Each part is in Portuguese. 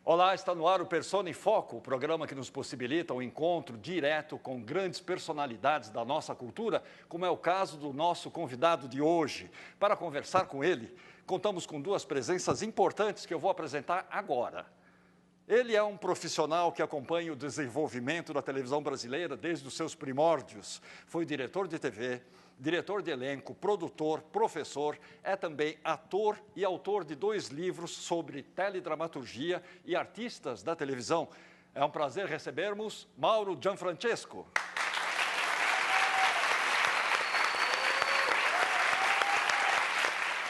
Olá, está no ar o Persona em Foco, o programa que nos possibilita um encontro direto com grandes personalidades da nossa cultura, como é o caso do nosso convidado de hoje. Para conversar com ele, contamos com duas presenças importantes que eu vou apresentar agora. Ele é um profissional que acompanha o desenvolvimento da televisão brasileira desde os seus primórdios. Foi diretor de TV, diretor de elenco, produtor, professor, é também ator e autor de 2 livros sobre teledramaturgia e artistas da televisão. É um prazer recebermos Mauro Gianfrancesco.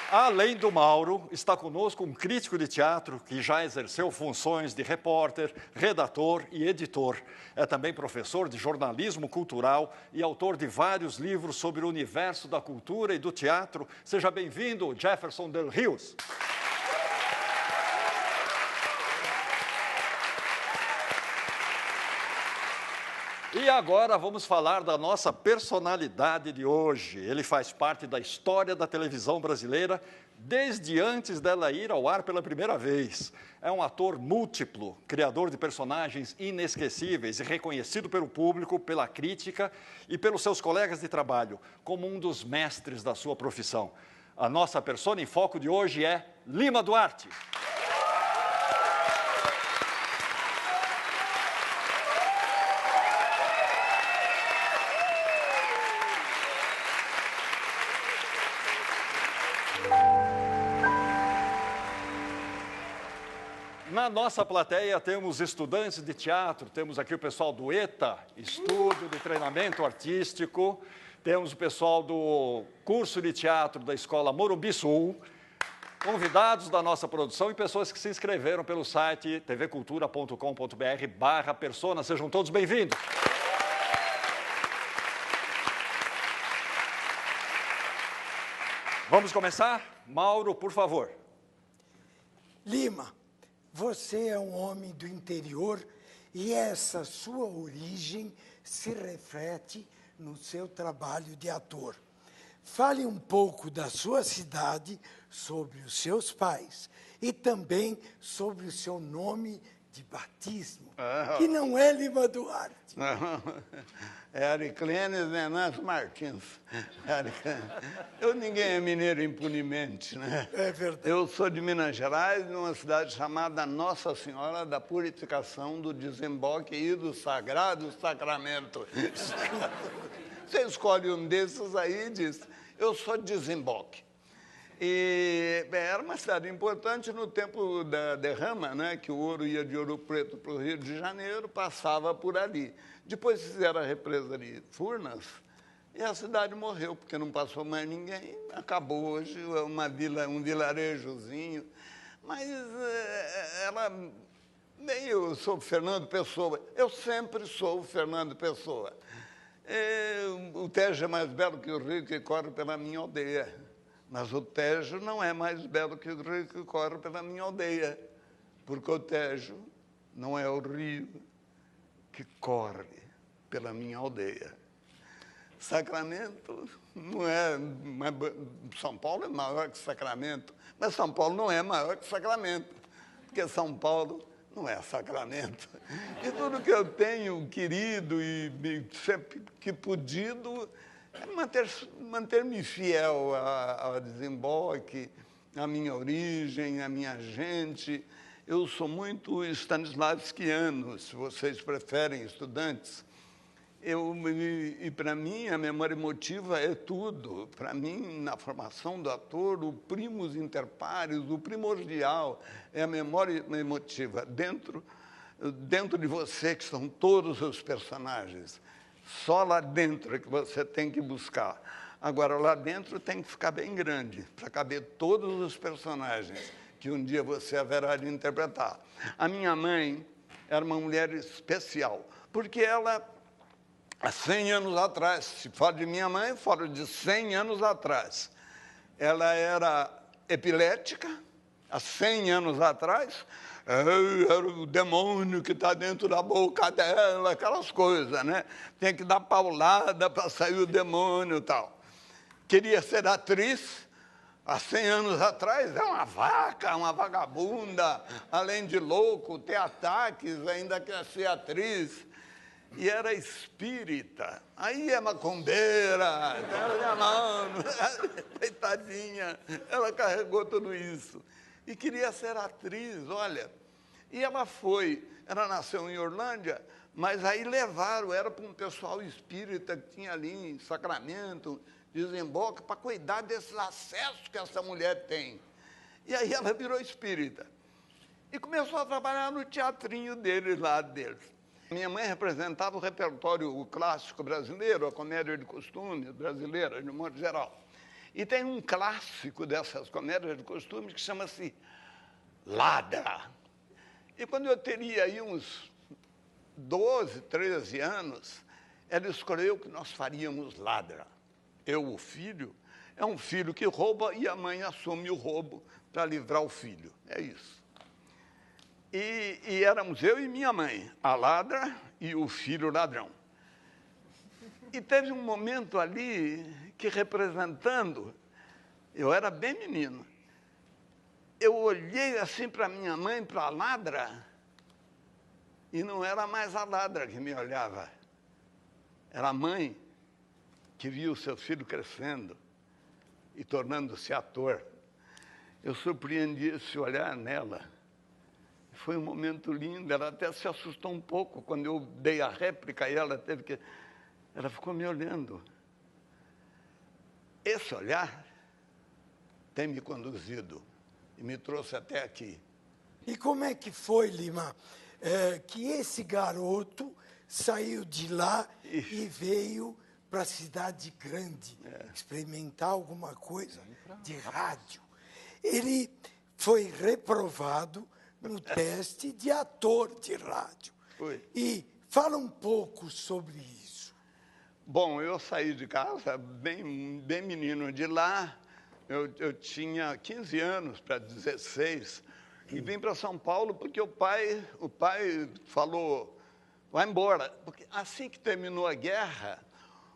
Além do Mauro, está conosco um crítico de teatro que já exerceu funções de repórter, redator e editor. É também professor de jornalismo cultural e autor de vários livros sobre o universo da cultura e do teatro. Seja bem-vindo, Jefferson Del Rios. E agora vamos falar da nossa personalidade de hoje. Ele faz parte da história da televisão brasileira desde antes dela ir ao ar pela primeira vez. É um ator múltiplo, criador de personagens inesquecíveis e reconhecido pelo público, pela crítica e pelos seus colegas de trabalho, como um dos mestres da sua profissão. A nossa persona em foco de hoje é Lima Duarte. Na nossa plateia temos estudantes de teatro, temos aqui o pessoal do ETA, Estúdio de Treinamento Artístico, temos o pessoal do curso de teatro da Escola Morumbi Sul, convidados da nossa produção e pessoas que se inscreveram pelo site tvcultura.com.br/persona. Sejam todos bem-vindos. Vamos começar? Mauro, por favor. Lima, você é um homem do interior e essa sua origem se reflete no seu trabalho de ator. Fale um pouco da sua cidade, sobre os seus pais e também sobre o seu nome de batismo, que não é Lima Duarte. É Ariclenes Venâncio Martins. Ninguém é mineiro impunemente, né? É verdade. Eu sou de Minas Gerais, numa cidade chamada Nossa Senhora da Purificação, do Desemboque e do Sagrado Sacramento. Você escolhe um desses aí e diz, eu sou de Desemboque. E era uma cidade importante no tempo da derrama, né, que o ouro ia de Ouro Preto para o Rio de Janeiro, passava por ali. Depois fizeram a represa de Furnas e a cidade morreu, porque não passou mais ninguém. Acabou hoje uma vila, um vilarejozinho. Mas eu sou Fernando Pessoa, eu sempre sou Fernando Pessoa. O Tejo é mais belo que o rio que corre pela minha aldeia. Mas o Tejo não é mais belo que o rio que corre pela minha aldeia, porque o Tejo não é o rio que corre pela minha aldeia. Sacramento não é... São Paulo é maior que Sacramento, mas São Paulo não é maior que Sacramento, porque São Paulo não é Sacramento. E tudo que eu tenho querido e sempre que podido... manter-me fiel ao Desemboque, à minha origem, à minha gente. Eu sou muito stanislavskiano, se vocês preferem, estudantes. E para mim, a memória emotiva é tudo. Para mim, na formação do ator, o primus inter pares, o primordial é a memória emotiva. Dentro de você, que são todos os personagens. Só lá dentro é que você tem que buscar. Agora, lá dentro tem que ficar bem grande, para caber todos os personagens que um dia você haverá de interpretar. A minha mãe era uma mulher especial, porque ela, há 100 anos atrás, se fala de minha mãe, falo de 100 anos atrás, ela era epilética, há 100 anos atrás, era o demônio que está dentro da boca dela, aquelas coisas, né? Tem que dar paulada para sair o demônio e tal. Queria ser atriz, há 100 anos atrás, é uma vaca, uma vagabunda, além de louco, tem ataques, ainda quer ser atriz. E era espírita. Aí é macumbeira, coitadinha, ela carregou tudo isso. E queria ser atriz, olha. E ela nasceu em Orlândia, mas aí levaram, era para um pessoal espírita que tinha ali em Sacramento, Desemboque, para cuidar desses acessos que essa mulher tem. E aí ela virou espírita. E começou a trabalhar no teatrinho deles. Minha mãe representava o repertório clássico brasileiro, a comédia de costumes brasileira, de modo geral. E tem um clássico dessas comédias de costumes que chama-se Ladra. E quando eu teria aí uns 12, 13 anos, ela escolheu que nós faríamos Ladra. Eu, o filho, é um filho que rouba e a mãe assume o roubo para livrar o filho. É isso. E éramos eu e minha mãe, a ladra e o filho ladrão. E teve um momento ali que, representando, eu era bem menino, eu olhei assim para minha mãe, para a ladra, e não era mais a ladra que me olhava. Era a mãe que via o seu filho crescendo e tornando-se ator. Eu surpreendi esse olhar nela. Foi um momento lindo, ela até se assustou um pouco quando eu dei a réplica e ela ficou me olhando. Esse olhar tem me conduzido e me trouxe até aqui. E como é que foi, Lima, que esse garoto saiu de lá e veio para a cidade grande, experimentar alguma coisa de rádio? Ele foi reprovado no teste de ator de rádio. Foi. E fala um pouco sobre isso. Bom, eu saí de casa bem menino de lá. Eu tinha 15 anos para 16 e vim para São Paulo porque o pai falou, vai embora. Porque assim que terminou a guerra,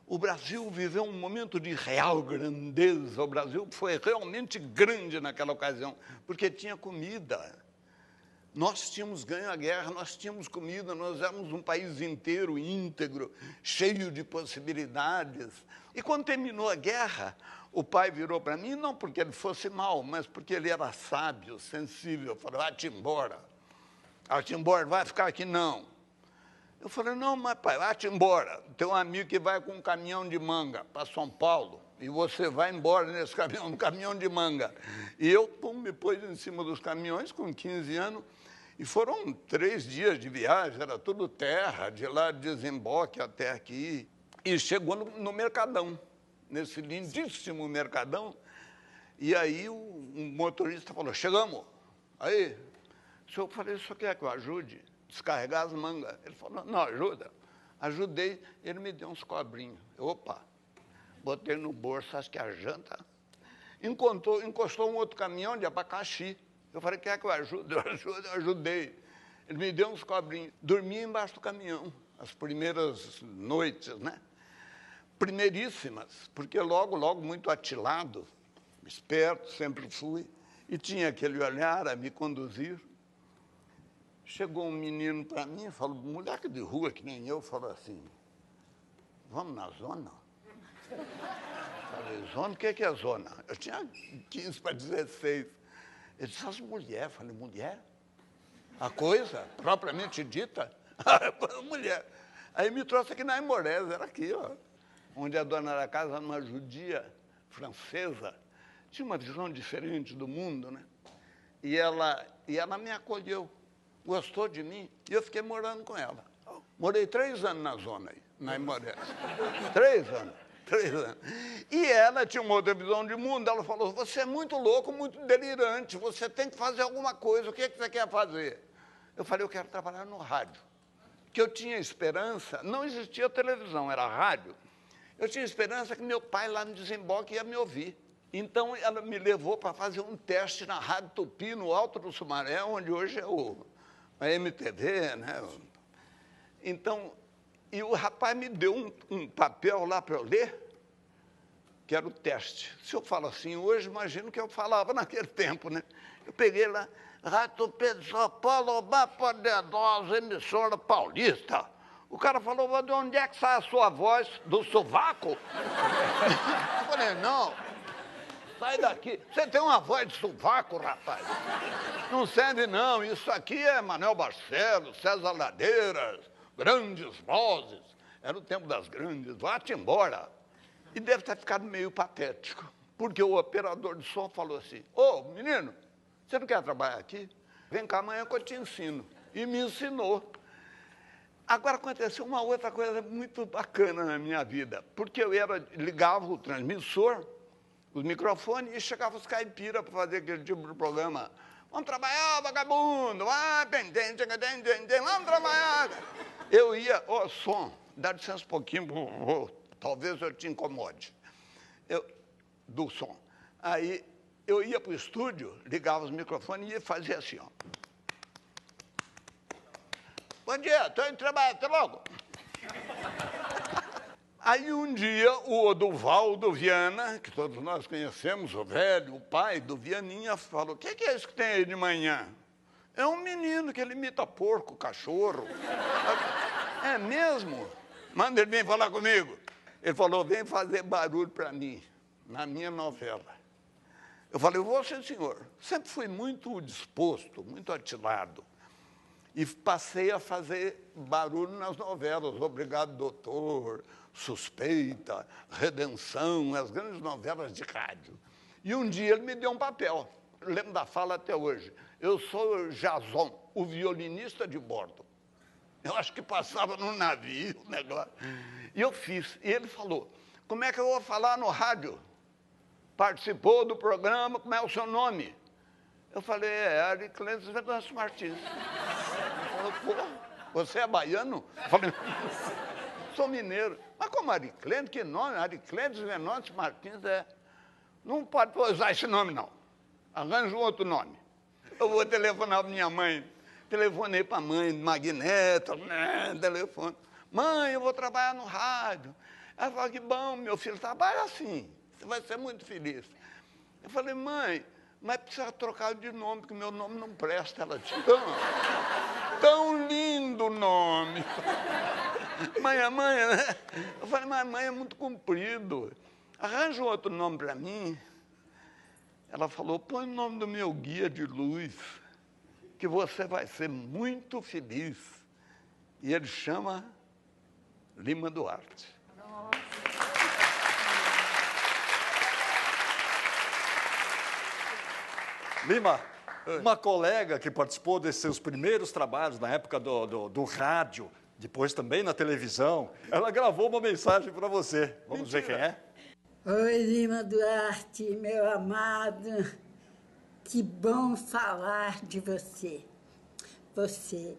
o Brasil viveu um momento de real grandeza. O Brasil foi realmente grande naquela ocasião, porque tinha comida. Nós tínhamos ganho a guerra, nós tínhamos comida, nós éramos um país inteiro, íntegro, cheio de possibilidades. E quando terminou a guerra, o pai virou para mim, não porque ele fosse mau, mas porque ele era sábio, sensível. Falou, vai-te embora. Vai-te embora, vai ficar aqui não. Eu falei, não, mas pai, vai-te embora. Tem um amigo que vai com um caminhão de manga para São Paulo, e você vai embora nesse caminhão, um caminhão de manga. E eu me pus em cima dos caminhões com 15 anos, e foram 3 dias de viagem, era tudo terra, de lá de Desemboque até aqui. E chegou no Mercadão, nesse lindíssimo Mercadão, e aí o motorista falou, chegamos. Aí, eu falei, o senhor quer que eu ajude? Descarregar as mangas. Ele falou, não, ajuda. Ajudei, ele me deu uns cobrinhos. Opa, botei no bolso, acho que a janta. Encostou um outro caminhão de abacaxi. Eu falei, quer que eu ajude? Eu ajudei. Ele me deu uns cobrinhos. Dormia embaixo do caminhão, as primeiras noites, né? Primeiríssimas, porque logo, muito atilado, esperto, sempre fui, e tinha aquele olhar a me conduzir. Chegou um menino para mim e falou, moleque de rua que nem eu, falou assim, vamos na zona? Falei, zona? O que é zona? Eu tinha 15 para 16. Ele disse, as mulheres. Falei, mulher? A coisa, propriamente dita? Mulher. Aí me trouxe aqui na Aimorés, era aqui, ó, onde a dona da casa era uma judia francesa, tinha uma visão diferente do mundo, né? E ela me acolheu. Gostou de mim, e eu fiquei morando com ela. Morei 3 anos na zona aí, na Aimorés. 3 anos. E ela tinha uma outra visão de mundo, ela falou, você é muito louco, muito delirante, você tem que fazer alguma coisa, o que você quer fazer? Eu falei, eu quero trabalhar no rádio. Que eu tinha esperança, não existia televisão, era rádio, eu tinha esperança que meu pai lá no Desemboque ia me ouvir. Então, ela me levou para fazer um teste na Rádio Tupi, no Alto do Sumaré, onde hoje é a MTV, né? Então, e o rapaz me deu um papel lá para eu ler, que era o teste. Se eu falo assim hoje, imagino que eu falava naquele tempo, né? Eu peguei lá, Rádio Pedro São Paulo, Poderosa, emissora paulista. O cara falou, de onde é que sai a sua voz? Do sovaco? Eu falei, não, sai daqui. Você tem uma voz de sovaco, rapaz? Não serve, não. Isso aqui é Manuel Barcelos, César Ladeiras, grandes vozes. Era o tempo das grandes, vá-te embora. E deve ter ficado meio patético, porque o operador de som falou assim, ô, menino, você não quer trabalhar aqui? Vem cá amanhã que eu te ensino. E me ensinou. Agora aconteceu uma outra coisa muito bacana na minha vida, porque eu ligava o transmissor, os microfones, e chegava os caipiras para fazer aquele tipo de programa. Vamos trabalhar, vagabundo, vamos trabalhar. Eu ia, som, dá licença um pouquinho, talvez eu te incomode, do som. Aí eu ia para o estúdio, ligava os microfones e fazia assim, ó. Bom dia, estou indo trabalhar, até logo. Aí um dia o Oduvaldo Viana, que todos nós conhecemos, o velho, o pai do Vianinha, falou, o que é isso que tem aí de manhã? É um menino que ele imita porco, cachorro. É mesmo? Manda ele vir falar comigo. Ele falou, vem fazer barulho para mim, na minha novela. Eu falei, você, senhor, sempre fui muito disposto, muito atilado. E passei a fazer barulho nas novelas, Obrigado, Doutor, Suspeita, Redenção, as grandes novelas de rádio. E um dia ele me deu um papel, eu lembro da fala até hoje. Eu sou Jason, o violinista de bordo. Eu acho que passava num navio o negócio. E eu fiz. E ele falou, como é que eu vou falar no rádio? Participou do programa, como é o seu nome? Eu falei, Ariclenes Venâncio Martins. Ele falou, pô, você é baiano? Eu falei, sou mineiro. Mas como Ariclenes, que nome? Ariclenes Venâncio Martins é... Não pode usar esse nome, não. Arranja um outro nome. Eu vou telefonar para minha mãe. Telefonei para a mãe, Magneta, telefone. Mãe, eu vou trabalhar no rádio. Ela falou, que bom, meu filho, trabalha assim. Você vai ser muito feliz. Eu falei, mãe, mas precisa trocar de nome, porque meu nome não presta. Ela disse, tão lindo o nome. Mãe, né? Eu falei, mas mãe, é muito comprido. Arranja um outro nome para mim. Ela falou, põe o nome do meu guia de luz, que você vai ser muito feliz. E ele chama Lima Duarte. Lima, uma colega que participou desses seus primeiros trabalhos na época do rádio, depois também na televisão, ela gravou uma mensagem para você. Vamos ver quem é? Oi, Lima Duarte, meu amado. Que bom falar de você. Você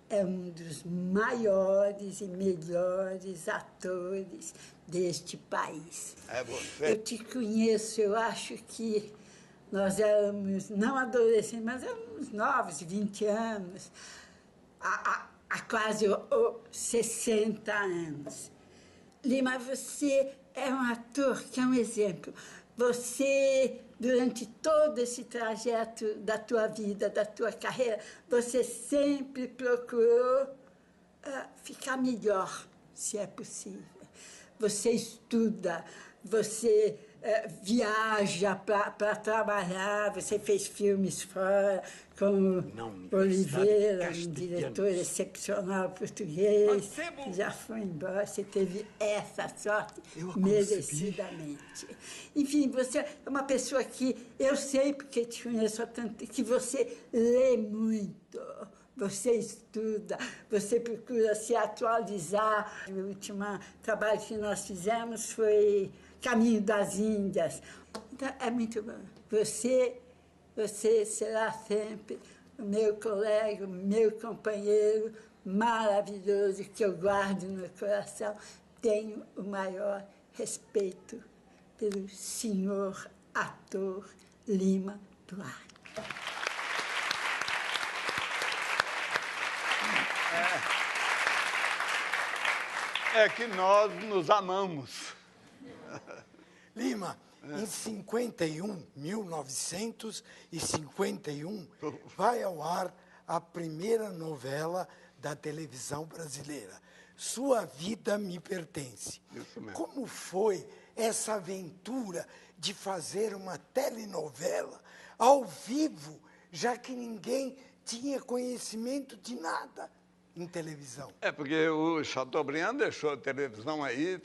é um dos maiores e melhores atores deste país. É você? Eu te conheço, eu acho que nós éramos, não adolescentes, mas éramos novos, 20 anos, há quase 60 anos. Lima, você é um ator que é um exemplo. Você, durante todo esse trajeto da tua vida, da tua carreira, você sempre procurou ficar melhor, se é possível. Você estuda, você viaja para trabalhar, você fez filmes fora, como Oliveira, um diretor excepcional português, que já foi embora, você teve essa sorte merecidamente. Enfim, você é uma pessoa que eu sei, porque te conheço há tanto, que você lê muito. Você estuda, você procura se atualizar. O último trabalho que nós fizemos foi Caminho das Índias. Então, é muito bom. Você será sempre o meu colega, o meu companheiro maravilhoso, que eu guardo no coração. Tenho o maior respeito pelo senhor ator Lima Duarte. É que nós nos amamos. Lima, em 1951, vai ao ar a primeira novela da televisão brasileira, Sua Vida Me Pertence. Isso mesmo. Como foi essa aventura de fazer uma telenovela ao vivo, já que ninguém tinha conhecimento de nada em televisão? É, porque o Chateaubriand deixou a televisão aí,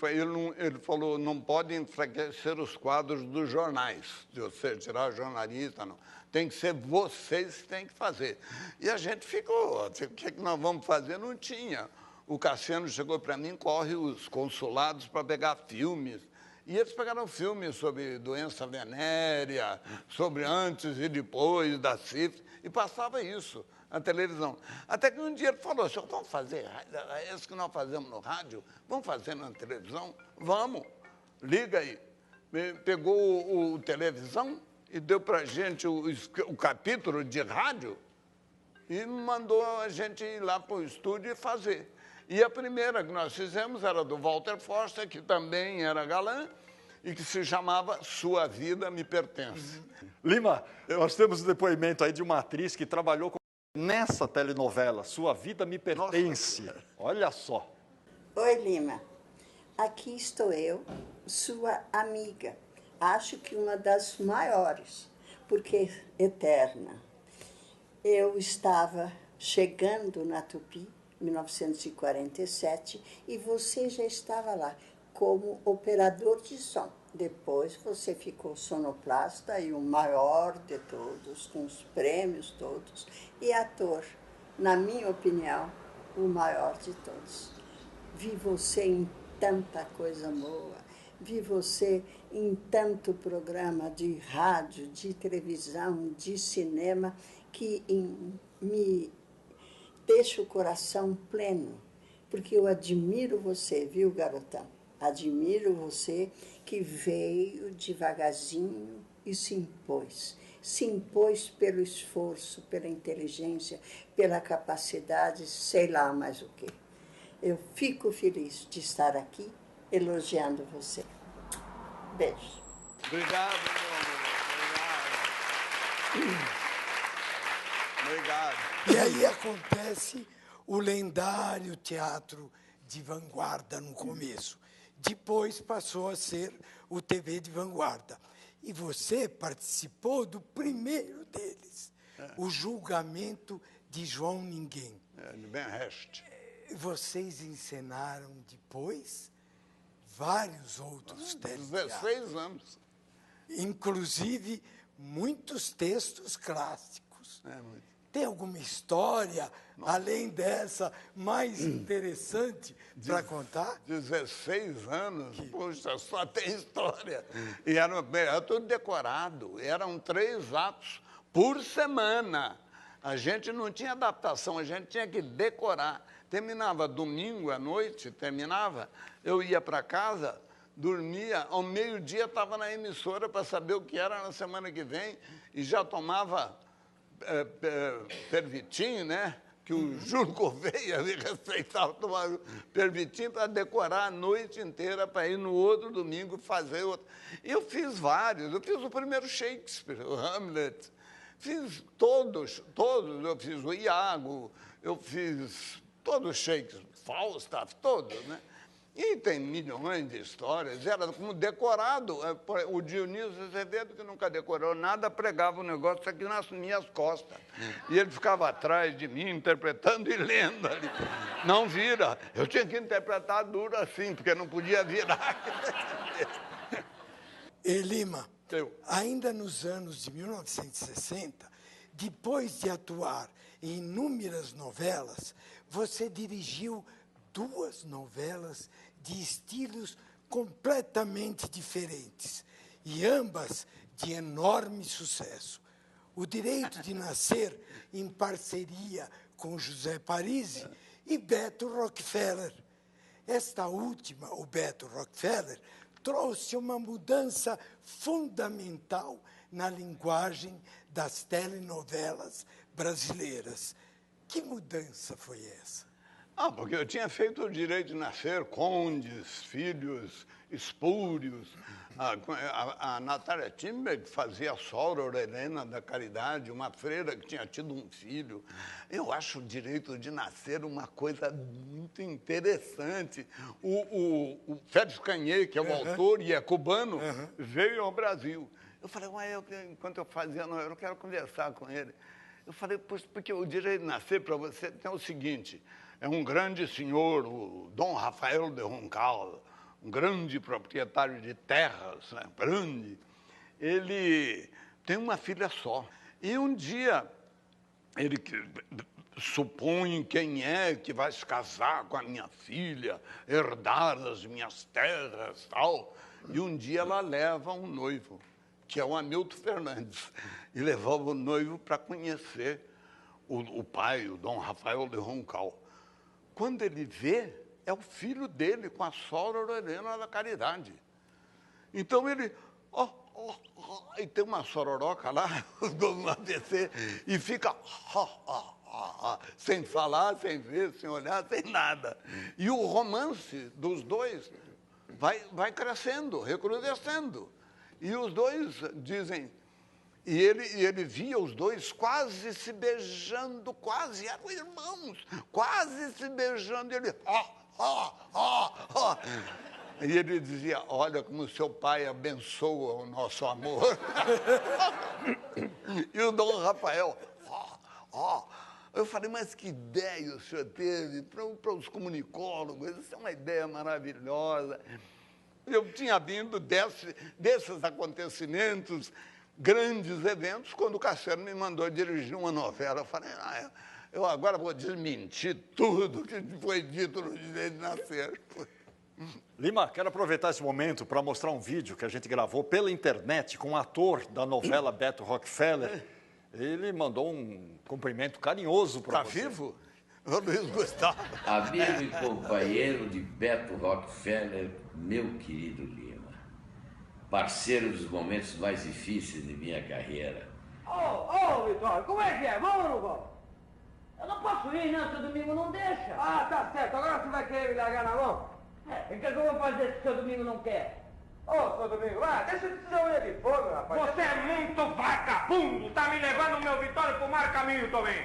ele falou, não pode enfraquecer os quadros dos jornais, de você tirar jornalista, não. Tem que ser vocês que têm que fazer. E a gente ficou, o que nós vamos fazer? Não tinha. O Cassiano chegou para mim, corre os consulados para pegar filmes. E eles pegaram filmes sobre doença venérea, sobre antes e depois da sífilis, e passava isso na televisão. Até que um dia ele falou, senhor, vamos fazer isso que nós fazemos no rádio, vamos fazer na televisão? Vamos, liga aí. Pegou o televisão e deu para a gente o capítulo de rádio e mandou a gente ir lá para o estúdio e fazer. E a primeira que nós fizemos era do Walter Foster, que também era galã, e que se chamava Sua Vida Me Pertence. Lima, nós temos o depoimento aí de uma atriz que trabalhou nessa telenovela, Sua Vida Me Pertence. Nossa. Olha só. Oi, Lima. Aqui estou eu, sua amiga. Acho que uma das maiores, porque eterna. Eu estava chegando na Tupi, 1947, e você já estava lá como operador de som. Depois você ficou sonoplasta e o maior de todos, com os prêmios todos, e ator, na minha opinião, o maior de todos. Vi você em tanta coisa boa, vi você em tanto programa de rádio, de televisão, de cinema, que me deixa o coração pleno, porque eu admiro você, viu, garotão? Admiro você que veio devagarzinho e se impôs. Se impôs pelo esforço, pela inteligência, pela capacidade, sei lá mais o quê. Eu fico feliz de estar aqui elogiando você. Beijo. Obrigado, meu amor. Obrigado. Obrigado. E aí acontece o lendário teatro de vanguarda no começo. Depois passou a ser o TV de vanguarda. E você participou do primeiro deles, o julgamento de João Ninguém. De Ben Hest. Vocês encenaram depois vários outros teleteatros. 16 anos. Inclusive, muitos textos clássicos. Muito. Tem alguma história, além dessa, mais interessante para contar? 16 anos? Poxa, só tem história. E era tudo decorado. Eram 3 atos por semana. A gente não tinha adaptação, a gente tinha que decorar. Terminava domingo à noite, terminava, eu ia para casa, dormia, ao meio-dia estava na emissora para saber o que era na semana que vem e já tomava pervitin, né? Que o Júlio Gouveia me receitava tomar pervitin para decorar a noite inteira para ir no outro domingo fazer outro. E eu fiz vários. Eu fiz o primeiro Shakespeare, o Hamlet. Fiz todos. Eu fiz o Iago, eu fiz todos os Shakespeare, Falstaff, todos, né? E tem milhões de histórias, era como decorado. O Dionísio Azevedo, que nunca decorou nada, pregava o negócio aqui nas minhas costas. E ele ficava atrás de mim, interpretando e lendo ali. Não vira. Eu tinha que interpretar duro assim, porque não podia virar. E Lima, ainda nos anos de 1960, depois de atuar em inúmeras novelas, você dirigiu 2 novelas de estilos completamente diferentes, e ambas de enorme sucesso. O Direito de Nascer, em parceria com José Parisi, e Beto Rockefeller. Esta última, o Beto Rockefeller, trouxe uma mudança fundamental na linguagem das telenovelas brasileiras. Que mudança foi essa? Porque eu tinha feito o Direito de Nascer, condes, filhos, espúrios, A Natália Timberg fazia a Soror Helena da Caridade, uma freira que tinha tido um filho. Eu acho o direito de nascer uma coisa muito interessante. O Félix Cagney, que é o autor e é cubano, veio ao Brasil. Eu falei, enquanto eu fazia, eu quero conversar com ele. Eu falei, porque o direito de nascer para você tem o seguinte, é um grande senhor, o Dom Rafael de Roncal, um grande proprietário de terras, né, grande. Ele tem uma filha só. E um dia, ele supõe quem é que vai se casar com a minha filha, herdar as minhas terras, tal. E um dia ela leva um noivo, que é o Hamilton Fernandes, e levava o noivo para conhecer o pai, o Dom Rafael de Roncal. Quando ele vê, é o filho dele com a Soror Helena da Caridade. Então ele, e tem uma sororoca lá, no AVC, e fica sem falar, sem ver, sem olhar, sem nada. E o romance dos dois vai crescendo, recrudescendo. E os dois dizem... E ele via os dois quase se beijando, quase eram irmãos, quase se beijando. E ele... E ele dizia, olha como seu pai abençoa o nosso amor. E o Dom Rafael... Eu falei, mas que ideia o senhor teve para os comunicólogos? Isso é uma ideia maravilhosa. Eu tinha vindo desses acontecimentos, grandes eventos, quando o Cassiano me mandou dirigir uma novela. Eu falei, eu agora vou desmentir tudo que foi dito no Direito de Nascer. Lima, quero aproveitar esse momento para mostrar um vídeo que a gente gravou pela internet com um ator da novela Beto Rockefeller. Ele mandou um cumprimento carinhoso para você. Está vivo? O Luiz Gustavo. Amigo e companheiro de Beto Rockefeller, meu querido Lima. Parceiro dos momentos mais difíceis de minha carreira. Ô, Vitório, como é que é? Vamos ou não vamos? Eu não posso ir, não, seu domingo não deixa. Ah, tá certo. Agora você vai querer me largar na mão? E o que eu vou fazer se seu domingo não quer? Ô, seu Domingo, deixa de ser unha de fogo, rapaz. Você é muito vagabundo! Tá me levando o meu Vitório pro mau caminho também.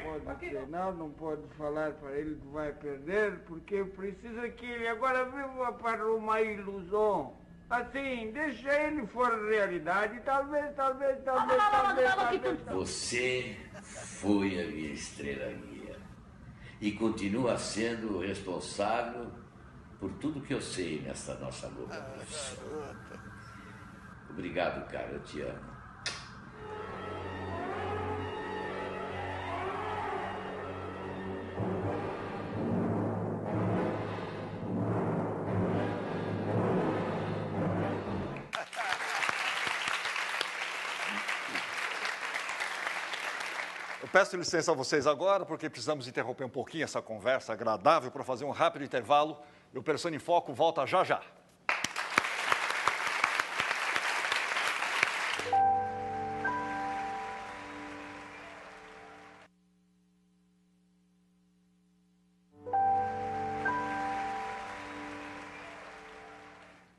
Não pode falar para ele que vai perder, porque precisa que ele agora viva para uma ilusão. Assim, deixa ele fora da realidade, talvez. Você foi a minha estrela guia e continua sendo o responsável por tudo que eu sei nessa nossa luta profissional. Obrigado, cara, eu te amo. Eu peço licença a vocês agora, porque precisamos interromper um pouquinho essa conversa agradável para fazer um rápido intervalo. E o Persona em Foco volta já já.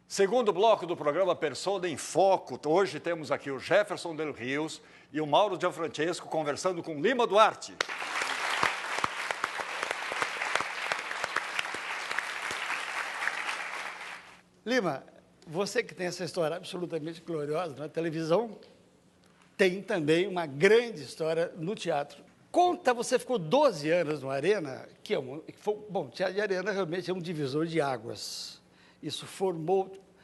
Segundo bloco do programa Persona em Foco. Hoje temos aqui o Jefferson Del Rios e o Mauro Gianfrancesco conversando com Lima Duarte. Lima, você que tem essa história absolutamente gloriosa na televisão, tem também uma grande história no teatro. Conta, você ficou 12 anos no Arena, bom, o Teatro de Arena realmente é um divisor de águas. Isso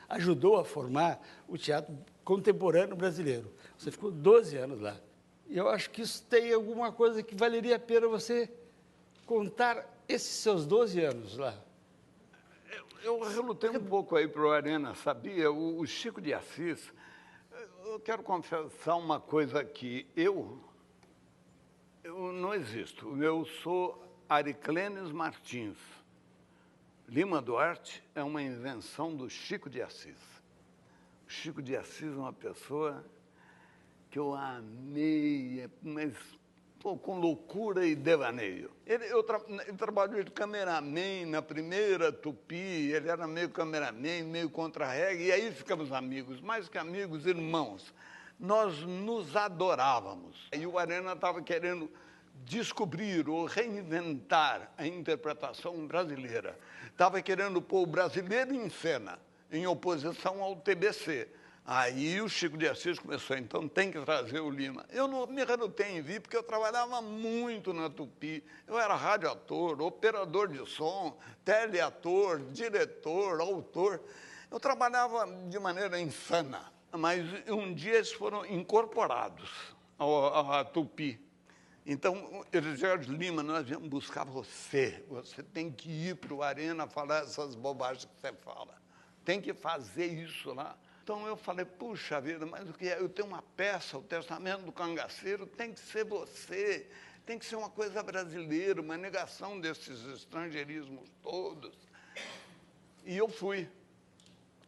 ajudou a formar o teatro contemporâneo brasileiro. Você ficou 12 anos lá. E eu acho que isso tem alguma coisa que valeria a pena você contar esses seus 12 anos lá. Eu relutei um pouco aí para o Arena, sabia? O Chico de Assis, eu quero confessar uma coisa aqui. Eu não existo. Eu sou Ariclenes Martins. Lima Duarte é uma invenção do Chico de Assis. O Chico de Assis é uma pessoa que eu amei, mas com loucura e devaneio. Ele trabalhou de cameraman na primeira Tupi, ele era meio cameraman, meio contra-regra, e aí ficamos amigos, mais que amigos, irmãos. Nós nos adorávamos. E o Arena estava querendo descobrir ou reinventar a interpretação brasileira. Estava querendo pôr o brasileiro em cena, em oposição ao TBC. Aí o Chico de Assis começou, então tem que trazer o Lima. Eu não me relutei em vir, porque eu trabalhava muito na Tupi. Eu era radioator, operador de som, teleator, diretor, autor. Eu trabalhava de maneira insana. Mas um dia eles foram incorporados à Tupi. Então, eles disseram, Lima, nós viemos buscar você. Você tem que ir para o Arena falar essas bobagens que você fala. Tem que fazer isso lá. Então, eu falei, puxa vida, mas o que é? Eu tenho uma peça, o Testamento do Cangaceiro, tem que ser você. Tem que ser uma coisa brasileira, uma negação desses estrangeirismos todos. E eu fui.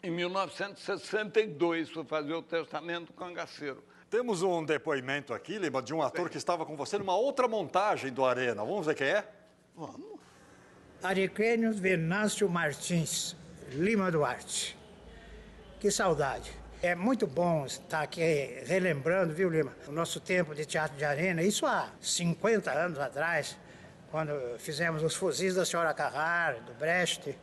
Em 1962, fui fazer o Testamento do Cangaceiro. Temos um depoimento aqui, Lima, de um ator que estava com você numa outra montagem do Arena. Vamos ver quem é? Vamos. Ariquênio Venâncio Martins, Lima Duarte. Que saudade. É muito bom estar aqui relembrando, viu, Lima, o nosso tempo de teatro de arena, isso há 50 anos atrás, quando fizemos Os Fuzis da Senhora Carrara, do Brecht,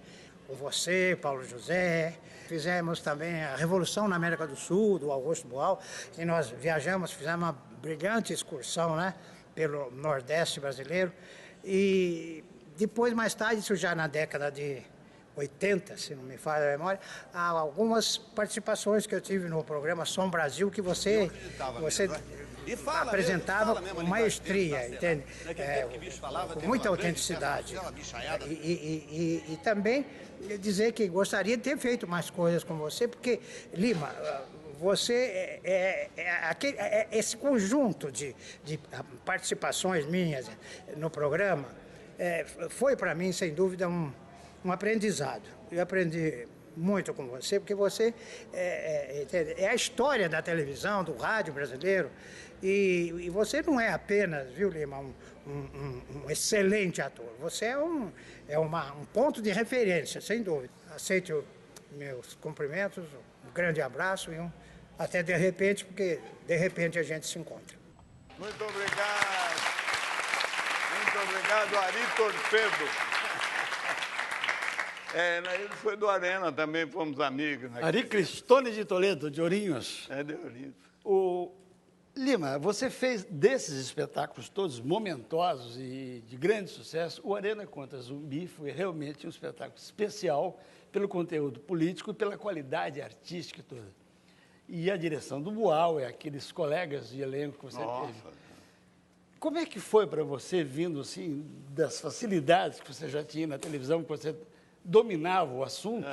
com você, Paulo José. Fizemos também a Revolução na América do Sul, do Augusto Boal, e nós viajamos, fizemos uma brilhante excursão, né, pelo Nordeste brasileiro. E depois, mais tarde, isso já na década de 80, se não me falha a memória, há algumas participações que eu tive no programa Som Brasil que você apresentava com maestria, entende? Com muita autenticidade. E também dizer que gostaria de ter feito mais coisas com você, porque, Lima, você esse conjunto de participações minhas no programa foi para mim, sem dúvida, um aprendizado. Eu aprendi muito com você, porque você é a história da televisão, do rádio brasileiro, e você não é apenas, viu, Lima, um excelente ator. Você é um ponto de referência, sem dúvida. Aceite os meus cumprimentos, um grande abraço e até de repente, porque de repente a gente se encontra. Muito obrigado. Muito obrigado, Ari Torpedo. Ele foi do Arena também, fomos amigos. Né? Ari Cristone de Toledo, de Ourinhos. De Ourinhos. Lima, você fez desses espetáculos todos momentosos e de grande sucesso, o Arena contra Zumbi foi realmente um espetáculo especial pelo conteúdo político e pela qualidade artística toda. E a direção do Boal, aqueles colegas de elenco que você teve. Como é que foi para você, vindo assim, das facilidades que você já tinha na televisão, que você dominava o assunto,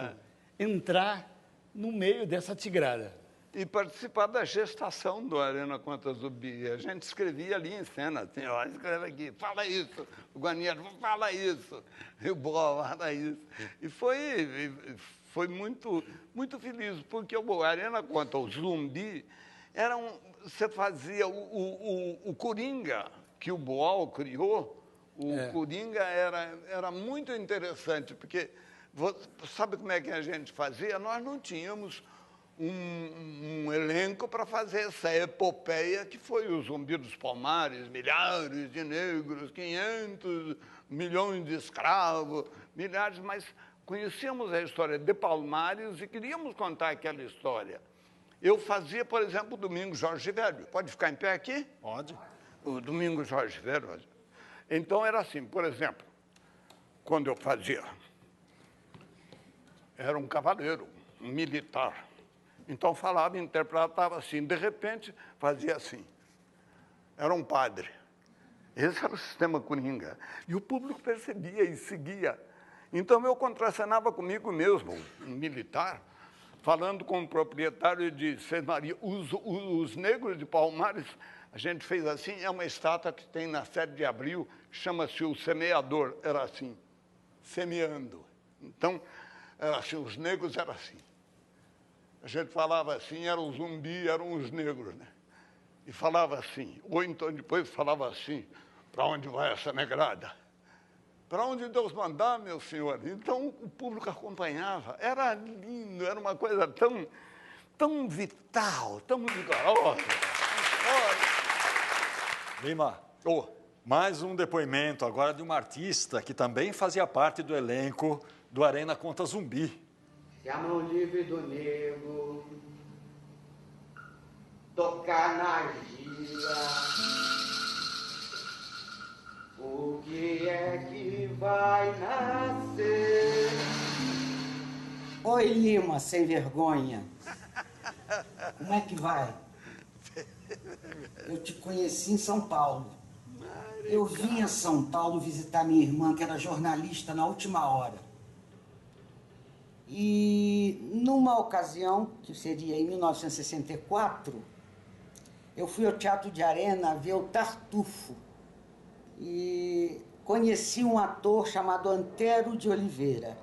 entrar no meio dessa tigrada? E participar da gestação do Arena contra Zumbi. A gente escrevia ali em cena, assim, ó, escreve aqui, fala isso, o Guarnieri, fala isso, e o Boal, fala isso. E foi muito, muito feliz, porque o Arena contra o Zumbi você fazia o Coringa, que o Boal criou. Coringa era muito interessante, porque sabe como é que a gente fazia? Nós não tínhamos um elenco para fazer essa epopeia que foi o Zumbi dos Palmares, milhares de negros, 500 milhões de escravos, milhares, mas conhecíamos a história de Palmares e queríamos contar aquela história. Eu fazia, por exemplo, o Domingos Jorge Velho. Pode ficar em pé aqui? Pode. O Domingos Jorge Velho. Então, era assim, por exemplo, quando eu fazia, era um cavaleiro, um militar. Então, falava, interpretava assim, de repente, fazia assim. Era um padre. Esse era o sistema Coringa. E o público percebia e seguia. Então, eu contracenava comigo mesmo, um militar, falando com o proprietário de Maria, os negros de Palmares. A gente fez assim, é uma estátua que tem na 7 de abril, chama-se o Semeador, era assim, semeando. Então, era assim, os negros eram assim. A gente falava assim, era o Zumbi, eram os negros, né? e falava assim, ou então depois falava assim, para onde vai essa negrada? Para onde Deus mandar, meu senhor? Então o público acompanhava, era lindo, era uma coisa tão vital, tão vigorosa. Lima, mais um depoimento agora de uma artista que também fazia parte do elenco do Arena Conta Zumbi. Se a mão livre do nego tocar na argila, o que é que vai nascer? Oi, Lima, sem vergonha. Como é que vai? Eu te conheci em São Paulo. Eu vim a São Paulo visitar minha irmã, que era jornalista na última hora. E numa ocasião, que seria em 1964, eu fui ao Teatro de Arena ver o Tartufo. E conheci um ator chamado Antero de Oliveira.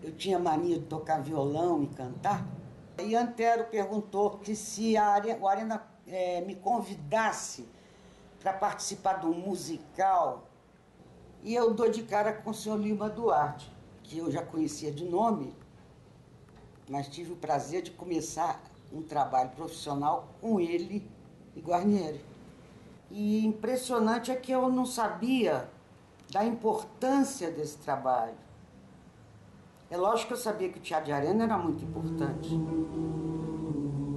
Eu tinha mania de tocar violão e cantar. E Antero perguntou que se o Arena me convidasse para participar de um musical. E eu dou de cara com o senhor Lima Duarte, que eu já conhecia de nome, mas tive o prazer de começar um trabalho profissional com ele e Guarnieri. E impressionante é que eu não sabia da importância desse trabalho. É lógico que eu sabia que o Teatro de Arena era muito importante.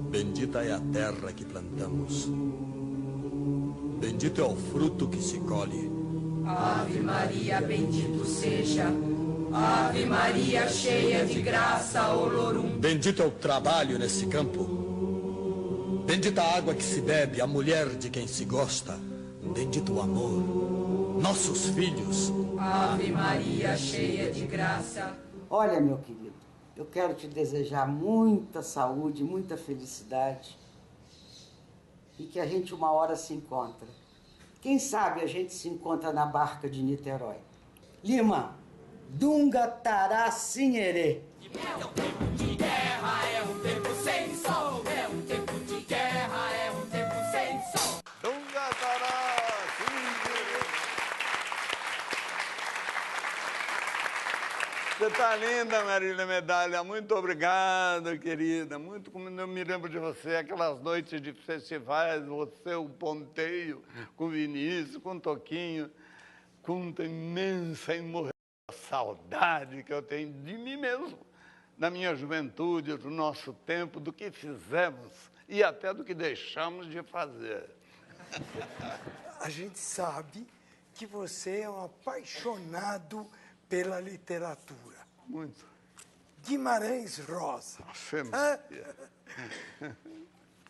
Bendita é a terra que plantamos. Bendito é o fruto que se colhe. Ave Maria, bendito seja. Ave Maria, cheia de graça, olorum. Bendito é o trabalho nesse campo. Bendita a água que se bebe, a mulher de quem se gosta. Bendito o amor, nossos filhos. Ave Maria, cheia de graça. Olha, meu querido, eu quero te desejar muita saúde, muita felicidade e que a gente uma hora se encontra. Quem sabe a gente se encontra na barca de Niterói. Lima, Dunga Tará Sinherê. É um tempo de guerra, é um tempo sem sol. É um tempo de guerra, é um tempo sem sol. Dunga Tará Sinherê. Você está linda, Marília Medalha. Muito obrigado, querida. Muito como eu me lembro de você, aquelas noites de festivais, você, o Ponteio, com o Vinícius, com o Toquinho, com a imensa e morrendo saudade que eu tenho de mim mesmo, da minha juventude, do nosso tempo, do que fizemos e até do que deixamos de fazer. A gente sabe que você é um apaixonado pela literatura. Muito. Guimarães Rosa.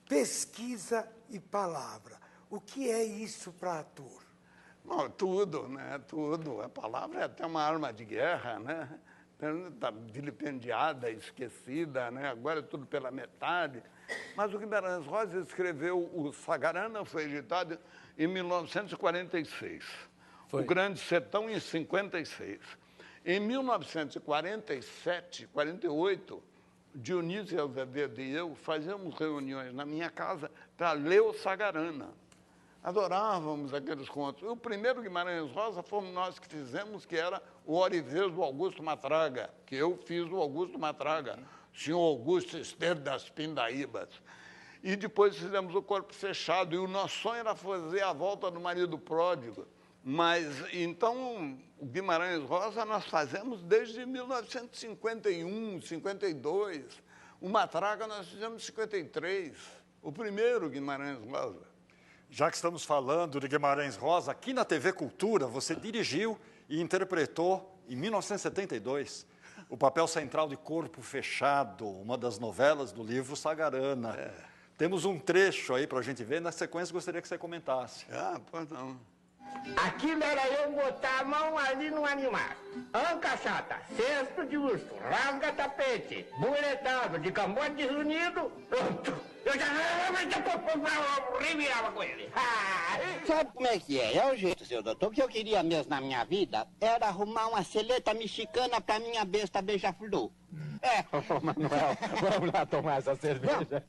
Pesquisa e palavra. O que é isso para ator? Não, tudo, né? Tudo. A palavra é até uma arma de guerra, né? Está vilipendiada, esquecida, né? Agora é tudo pela metade. Mas o Guimarães Rosa escreveu o Sagarana, foi editado em 1946. Foi. O Grande Sertão em 56. Em 1947, 48, Dionísio Azevedo e eu fazíamos reuniões na minha casa para ler o Sagarana. Adorávamos aqueles contos. O primeiro Guimarães Rosa fomos nós que fizemos, que era o Orivês do Augusto Matraga, que eu fiz o Augusto Matraga, senhor Augusto Esteiro das Pindaíbas. E depois fizemos o Corpo Fechado, e o nosso sonho era fazer A Volta do Marido Pródigo. Mas, então, o Guimarães Rosa nós fazemos desde 1951, 52. O Matraga nós fizemos em 53, o primeiro Guimarães Rosa. Já que estamos falando de Guimarães Rosa, aqui na TV Cultura você dirigiu e interpretou, em 1972, o papel central de Corpo Fechado, uma das novelas do livro Sagarana. Temos um trecho aí para a gente ver, na sequência gostaria que você comentasse. Pois não. Aquilo era eu botar a mão ali no animal. Anca chata, cesto de urso, rasga tapete, buletado, de cambote desunido, pronto. Eu já revirava com ele. Sabe como é que é? É o jeito, seu doutor. O que eu queria mesmo na minha vida era arrumar uma seleta mexicana pra minha besta beija-flor. Manuel, vamos lá tomar essa cerveja.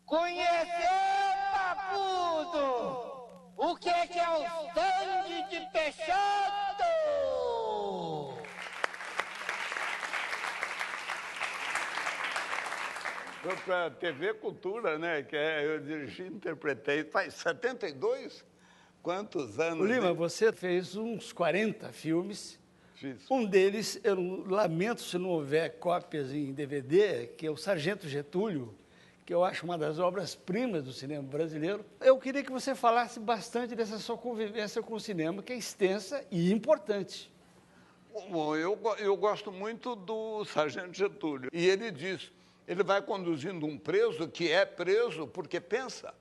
Conheceu, papudo? O que é o sangue de Peixoto? Foi para a TV Cultura, né? Que eu dirigi, interpretei. Faz 72? Quantos anos? O Lima, você fez uns 40 filmes. Fiz. Um deles, eu lamento se não houver cópias em DVD, que é o Sargento Getúlio, que eu acho uma das obras-primas do cinema brasileiro. Eu queria que você falasse bastante dessa sua convivência com o cinema, que é extensa e importante. Bom, eu gosto muito do Sargento Getúlio. E ele diz, ele vai conduzindo um preso que é preso porque pensa,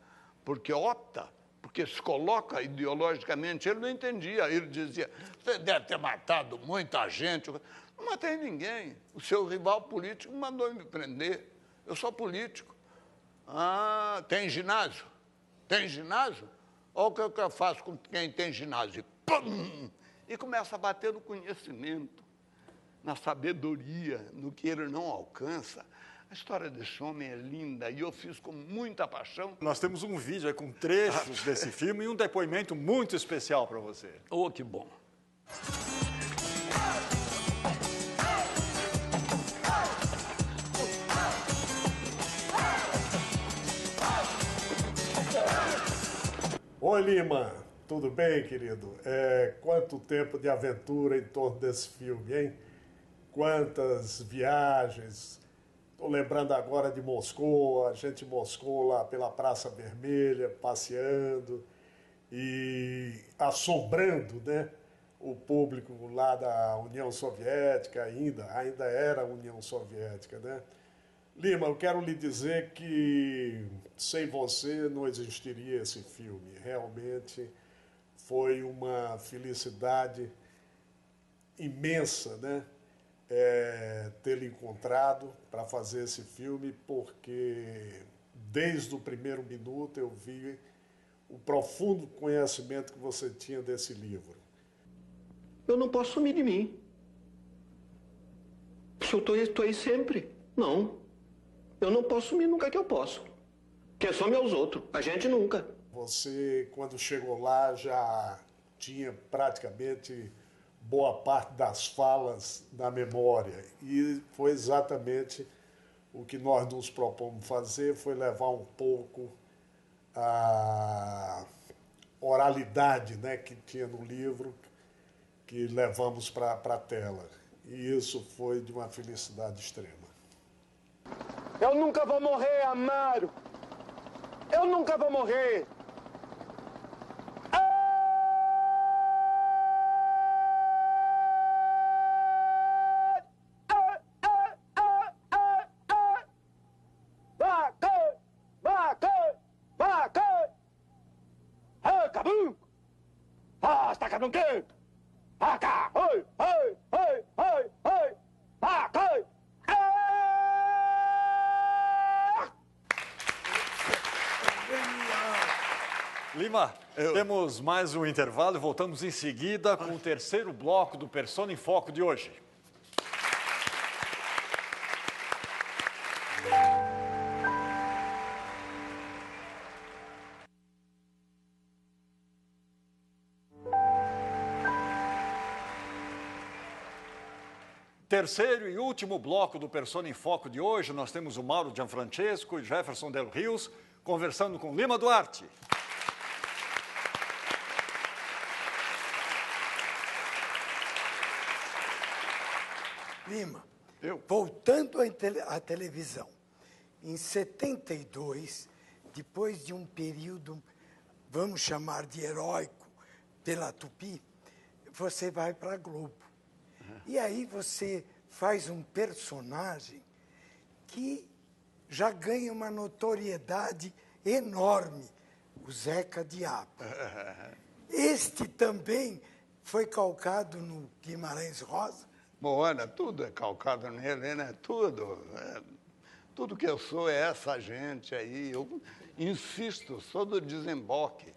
porque opta, porque se coloca ideologicamente. Ele não entendia. Ele dizia, você deve ter matado muita gente. Não matei ninguém. O seu rival político mandou me prender. Eu sou político. Ah, tem ginásio? Tem ginásio? Olha o que eu faço com quem tem ginásio. Pum! E começa a bater no conhecimento, na sabedoria, no que ele não alcança. A história desse homem é linda e eu fiz com muita paixão. Nós temos um vídeo aí com trechos desse filme e um depoimento muito especial para você. Oh, que bom. Oi, Lima. Tudo bem, querido? Quanto tempo de aventura em torno desse filme, hein? Quantas viagens. Estou lembrando agora de Moscou, a gente em Moscou lá pela Praça Vermelha, passeando e assombrando, né, o público lá da União Soviética, ainda era a União Soviética, né? Lima, eu quero lhe dizer que sem você não existiria esse filme. Realmente foi uma felicidade imensa, né? Tê-lo encontrado para fazer esse filme, porque desde o primeiro minuto eu vi o profundo conhecimento que você tinha desse livro. Eu não posso sumir de mim. Se eu estou aí sempre. Não. Eu não posso sumir nunca que eu posso. Quem some é os outros, a gente nunca. Você, quando chegou lá, já tinha praticamente boa parte das falas na memória. E foi exatamente o que nós nos propomos fazer, foi levar um pouco a oralidade, né, que tinha no livro, que levamos para a tela. E isso foi de uma felicidade extrema. Eu nunca vou morrer, Amaro. Eu nunca vou morrer. Lima, temos mais um intervalo e voltamos em seguida com o terceiro bloco do Persona em Foco de hoje. Terceiro e último bloco do Persona em Foco de hoje, nós temos o Mauro Gianfrancesco e Jefferson Del Rios conversando com Lima Duarte. Lima, voltando à televisão, em 72, depois de um período, vamos chamar de heróico, pela Tupi, você vai para a Globo. E aí você faz um personagem que já ganha uma notoriedade enorme, o Zeca Diabo. Este também foi calcado no Guimarães Rosa. Bom, olha, tudo é calcado nele, né? Tudo. Tudo que eu sou é essa gente aí. insisto, sou do desemboque,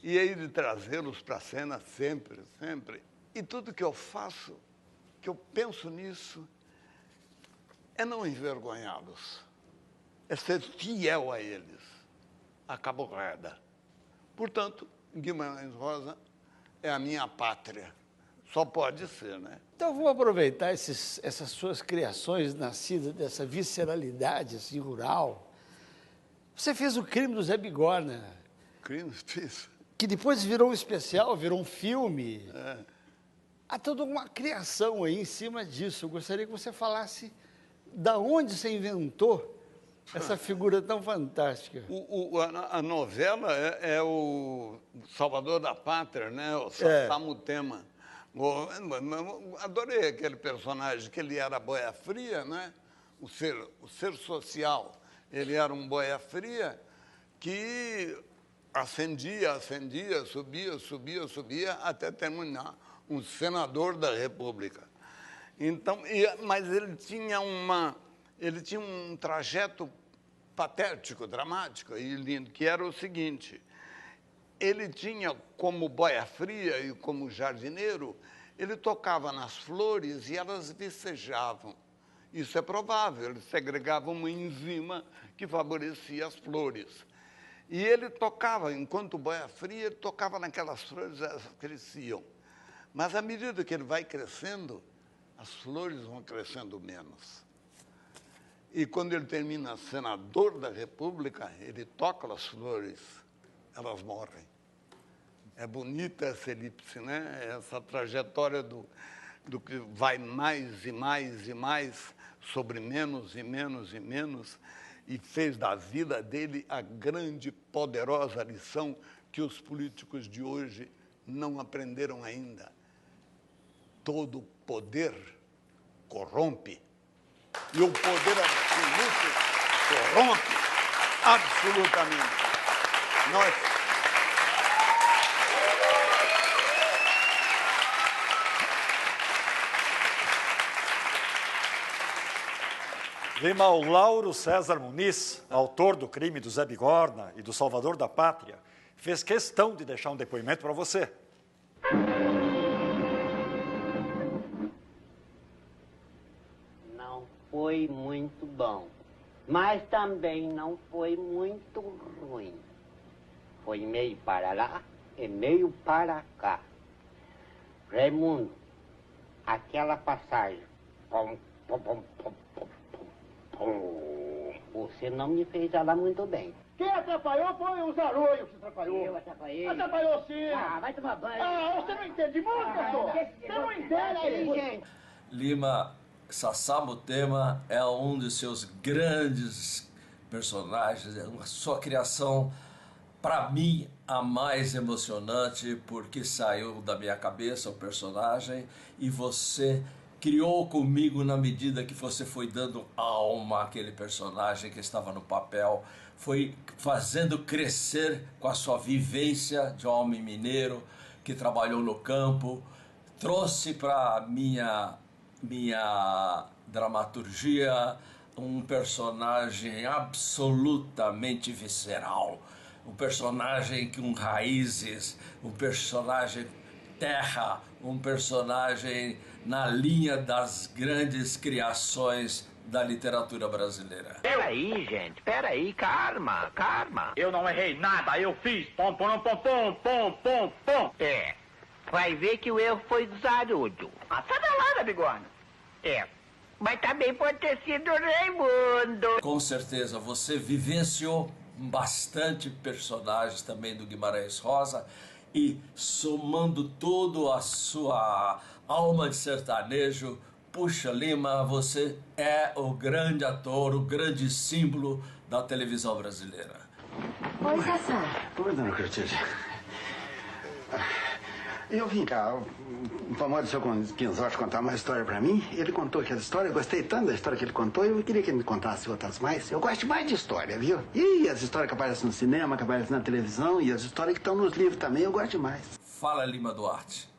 e hei de trazê-los para a cena sempre, sempre. E tudo que eu faço, que eu penso nisso, é não envergonhá-los, é ser fiel a eles, a cabo reda. Portanto, Guimarães Rosa é a minha pátria. Só pode ser, né? Então, vamos aproveitar essas suas criações nascidas dessa visceralidade assim, rural. Você fez o Crime do Zé Bigorna. Crime, fiz. Que depois virou um especial, virou um filme. É. Há toda uma criação aí em cima disso. Eu gostaria que você falasse da onde você inventou essa figura tão fantástica. A novela é o Salvador da Pátria, né? O Sassá-Mutema. Adorei aquele personagem, que ele era boia fria, né? O ser social. Ele era um boia fria que ascendia, subia, até terminar um senador da República. Então, mas ele tinha um trajeto patético, dramático e lindo, que era o seguinte: ele tinha, como boia fria e como jardineiro, ele tocava nas flores e elas vicejavam. Isso é provável, ele segregava uma enzima que favorecia as flores. E ele tocava, enquanto boia fria, ele tocava naquelas flores, elas cresciam. Mas à medida que ele vai crescendo, as flores vão crescendo menos. E quando ele termina senador da República, ele toca as flores, elas morrem. É bonita essa elipse, né? Essa trajetória do que vai mais e mais e mais sobre menos e menos e menos, e fez da vida dele a grande, poderosa lição que os políticos de hoje não aprenderam ainda. Todo poder corrompe. E o poder absoluto corrompe absolutamente. Lima, o Lauro César Muniz, autor do Crime do Zé Bigorna e do Salvador da Pátria, fez questão de deixar um depoimento para você. Não foi muito bom, mas também não foi muito ruim. Foi meio para lá e meio para cá. Raimundo, aquela passagem... Você não me fez ela muito bem. Quem atrapalhou foi o Zarolho que atrapalhou. Eu atrapalhei. Atrapalhou sim. Ah, vai tomar banho. Ah, você não entende música, senhor? Você não entende, gente. Lima, Sassá-Mutema é um dos seus grandes personagens, a sua criação, para mim, a mais emocionante, porque saiu da minha cabeça o personagem e você criou comigo na medida que você foi dando alma àquele personagem que estava no papel, foi fazendo crescer com a sua vivência de homem mineiro que trabalhou no campo, trouxe para minha dramaturgia um personagem absolutamente visceral, um personagem com raízes, um personagem terra, um personagem na linha das grandes criações da literatura brasileira. Peraí, gente, peraí, calma. Eu não errei nada, eu fiz pom, pom, pom, pom, pom, pom, pom. É, vai ver que o erro foi do Zarolho. Ah, sai da lá, Bigorna. É, mas também pode ter sido o Raimundo. Com certeza, você vivenciou bastante personagens também do Guimarães Rosa e somando todo a sua alma de sertanejo, puxa, Lima, você é o grande ator, o grande símbolo da televisão brasileira. Oi, Sassá. Oi, dona Clotilde. Eu vim cá, o famoso seu Quinzós contar uma história pra mim. Ele contou aquela história, eu gostei tanto da história que ele contou, eu queria que ele me contasse outras mais. Eu gosto mais de história, viu? E as histórias que aparecem no cinema, que aparecem na televisão, e as histórias que estão nos livros também, eu gosto demais. Fala, Lima Duarte.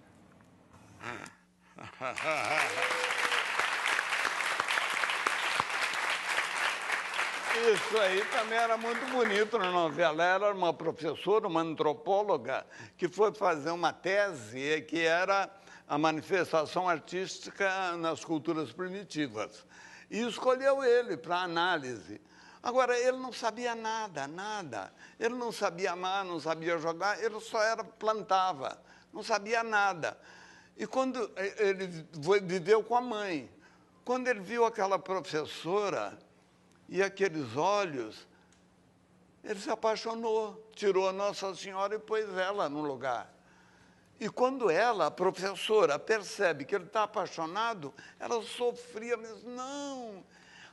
Isso aí também era muito bonito na novela. Ela era uma professora, uma antropóloga, que foi fazer uma tese que era a manifestação artística nas culturas primitivas. E escolheu ele para análise. Agora, ele não sabia nada, nada. Ele não sabia amar, não sabia jogar, ele só plantava, não sabia nada. E quando ele viveu com a mãe, quando ele viu aquela professora e aqueles olhos, ele se apaixonou, tirou a Nossa Senhora e pôs ela no lugar. E quando ela, a professora, percebe que ele está apaixonado, ela sofria mesmo. Não,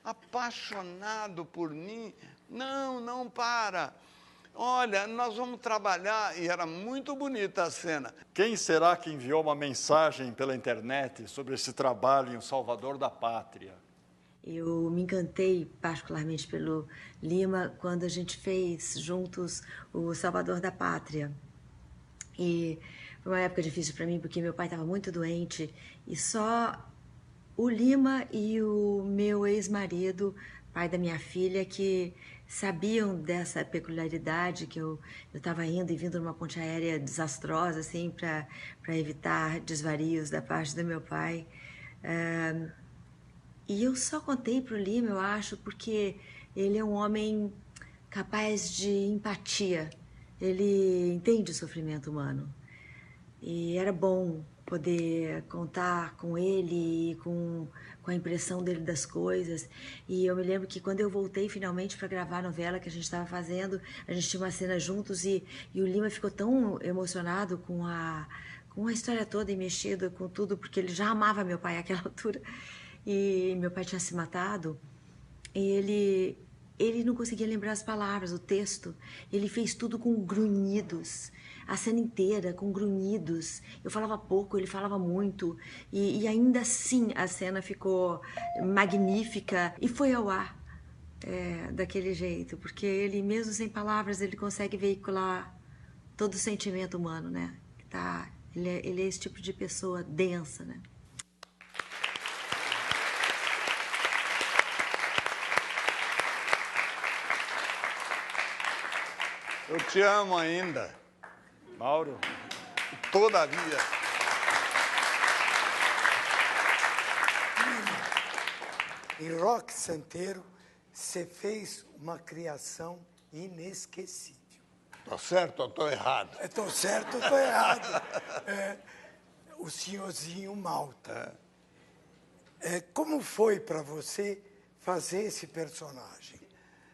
apaixonado por mim? Não, não para. Olha, nós vamos trabalhar. E era muito bonita a cena. Quem será que enviou uma mensagem pela internet sobre esse trabalho em O Salvador da Pátria? Eu me encantei particularmente pelo Lima quando a gente fez juntos O Salvador da Pátria. E foi uma época difícil para mim porque meu pai estava muito doente e só o Lima e o meu ex-marido, pai da minha filha, que sabiam dessa peculiaridade que eu estava indo e vindo numa ponte aérea desastrosa, assim, para evitar desvarios da parte do meu pai. E eu só contei para o Lima, eu acho, porque ele é um homem capaz de empatia. Ele entende o sofrimento humano. E era bom poder contar com ele e com a impressão dele das coisas. E eu me lembro que quando eu voltei finalmente para gravar a novela que a gente estava fazendo, a gente tinha uma cena juntos e o Lima ficou tão emocionado com a história toda e mexido com tudo, porque ele já amava meu pai àquela altura. E meu pai tinha se matado. E ele não conseguia lembrar as palavras, o texto. Ele fez tudo com grunhidos. A cena inteira com grunhidos. Eu falava pouco, ele falava muito. E ainda assim a cena ficou magnífica e foi ao ar daquele jeito. Porque ele, mesmo sem palavras, ele consegue veicular todo o sentimento humano, né? Ele é esse tipo de pessoa densa, né? Eu te amo ainda, Mauro. Todavia. Em Roque Santeiro, você fez uma criação inesquecível. Tô certo ou tô errado? Tô certo ou tô errado? O senhorzinho Malta. Como foi para você fazer esse personagem?